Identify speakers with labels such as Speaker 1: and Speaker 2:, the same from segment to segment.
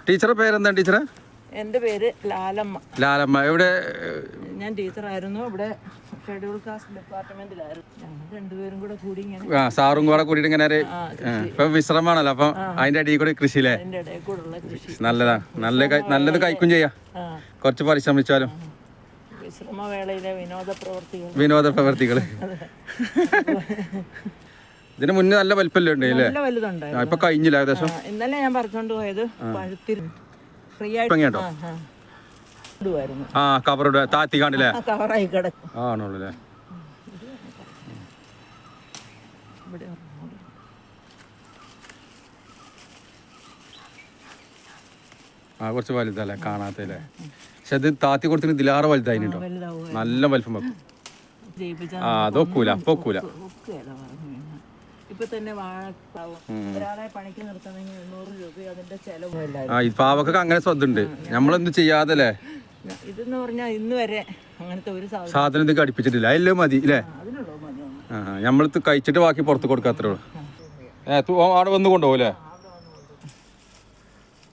Speaker 1: ടീച്ചറുടെ പേരെന്താണ് ടീച്ചറെ?
Speaker 2: എൻ്റെ പേര് ലാലമ്മ.
Speaker 1: ലാലമ്മ. എവിടെ?
Speaker 2: ഞാൻ ടീച്ചറായിരുന്നു. ഇവിടെ ഷെഡ്യൂൾ കാസ്റ്റ് ഡിപ്പാർട്ട്മെന്റിലായിരുന്നു. ഞങ്ങൾ രണ്ടുപേരും കൂടെ കൂടി ഇങ്ങനെ
Speaker 1: സാറും കൂടെ കൂടിയിട്ട് ഇങ്ങനെ ഇപ്പൊ വിശ്രമമാണല്ലോ, അപ്പം അതിന്റെ ഇടയിൽ കൂടി കൃഷിയിലെ
Speaker 2: അതിൻ്റെ ഇടയിൽ കൂടെയുള്ള കൃഷി
Speaker 1: നല്ലതാ. നല്ലത് കഴിക്കും ചെയ്യാം, കുറച്ച് പരിശ്രമിച്ചാലും.
Speaker 2: വിശ്രമവേളയിലെ വിനോദ പ്രവർത്തികൾ.
Speaker 1: ഇതിന് മുന്നേ നല്ല വലിപ്പല്ലേ ഉണ്ടല്ലേ?
Speaker 2: നല്ല വലുതുണ്ടായിരുന്നു.
Speaker 1: ഇപ്പൊ കഴിഞ്ഞില്ല ഏകദേശം.
Speaker 2: ഇന്നലെ ഞാൻ പറിച്ചോണ്ട് പോയത് പഴുത്തിരുന്നു. ഫ്രീ ആയിട്ട്
Speaker 1: കവറുടെ താത്തി കാണില്ലേ?
Speaker 2: കവറായി കിടക്കും.
Speaker 1: ആണോളൂല്ലേ? കുറച്ച് വലുതല്ലേ കാണാത്തല്ലേ? പക്ഷെ അത് താത്തി കൊടുത്തിട്ട് ഇതിലാറെ വലുതായിട്ടോ, നല്ല വലിപ്പം വെക്കും. അതൊക്കൂല, അപ്പൊ ഒക്കൂല.
Speaker 2: ഇപ്പൊ തന്നെ ഒരാളെ പണിക്ക് നിർത്തണമെങ്കിൽ 800 രൂപ അതിന്റെ ചെലവ്.
Speaker 1: ഈ പാവക്കൊക്കെ അങ്ങനെ ശ്രദ്ധുണ്ട്, നമ്മളൊന്നും ചെയ്യാതല്ലേ.
Speaker 2: ഇതെന്ന് പറഞ്ഞാൽ ഇന്ന് വരെ അങ്ങനത്തെ ഒരു
Speaker 1: സാധനം ഇതൊക്കെ അടുപ്പിച്ചിട്ടില്ല. എല്ലാം മതി അല്ലേ? നമ്മൾ കഴിച്ചിട്ട് ബാക്കി പുറത്ത് കൊടുക്കാത്രേ ഉള്ളൂ. അവിടെ വന്ന് കൊണ്ടുപോകൂലേ?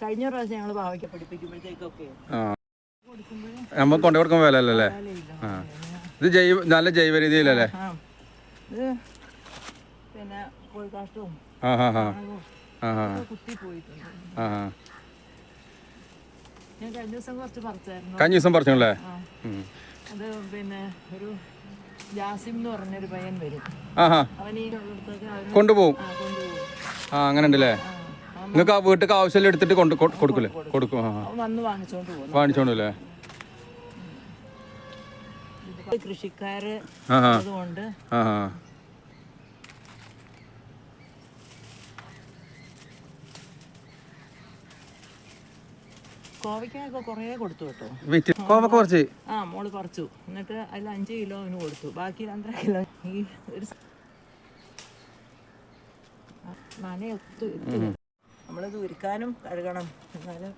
Speaker 2: കഴിഞ്ഞ പ്രാവശ്യം ഞങ്ങൾ പാവയ്ക്ക പഠിപ്പിക്കുമ്പോഴത്തേക്കൊക്കെ
Speaker 1: നമ്മൾ കൊണ്ടു കൊടുക്കാൻ വില അല്ലല്ലേ? ഇത് നല്ല ജൈവ രീതിയിലല്ലേ?
Speaker 2: പിന്നെ കോഴിക്കാഷ്ടവും കുത്തിപ്പോയിട്ടുണ്ട്. ഞാൻ കഴിഞ്ഞ ദിവസം കുറച്ച് പറിച്ചായിരുന്നു.
Speaker 1: കഴിഞ്ഞ ദിവസം പറിച്ചല്ലേ?
Speaker 2: അത് പിന്നെ ഒരു ജാസിം എന്ന് പറഞ്ഞൊരു പയ്യൻ വരും, അവൻ ഈ
Speaker 1: കൊണ്ടുപോകും. അങ്ങനെ ഉണ്ടല്ലേ? നിങ്ങൾക്ക് ആ വീട്ടിൽ ആവശ്യം എടുത്തിട്ട് കൊടുക്കൂലേ? കൊടുക്കും.
Speaker 2: വന്ന്
Speaker 1: വാങ്ങിച്ചോണ്ടല്ലേ?
Speaker 2: കൃഷിക്കാര് അതുകൊണ്ട് കോവയ്ക്കൊക്കെ കുറേ കൊടുത്തു കേട്ടോ.
Speaker 1: കോവക്ക കുറച്ച്
Speaker 2: മോള് പറിച്ചു. എന്നിട്ട് അതിൽ 5 കിലോ അവന് കൊടുത്തു, ബാക്കി 2.5 കിലോ ഈ ഒരു നനയൊത്തു. നമ്മളിത് ഉരുക്കാനും കഴുകണം, എന്നാലും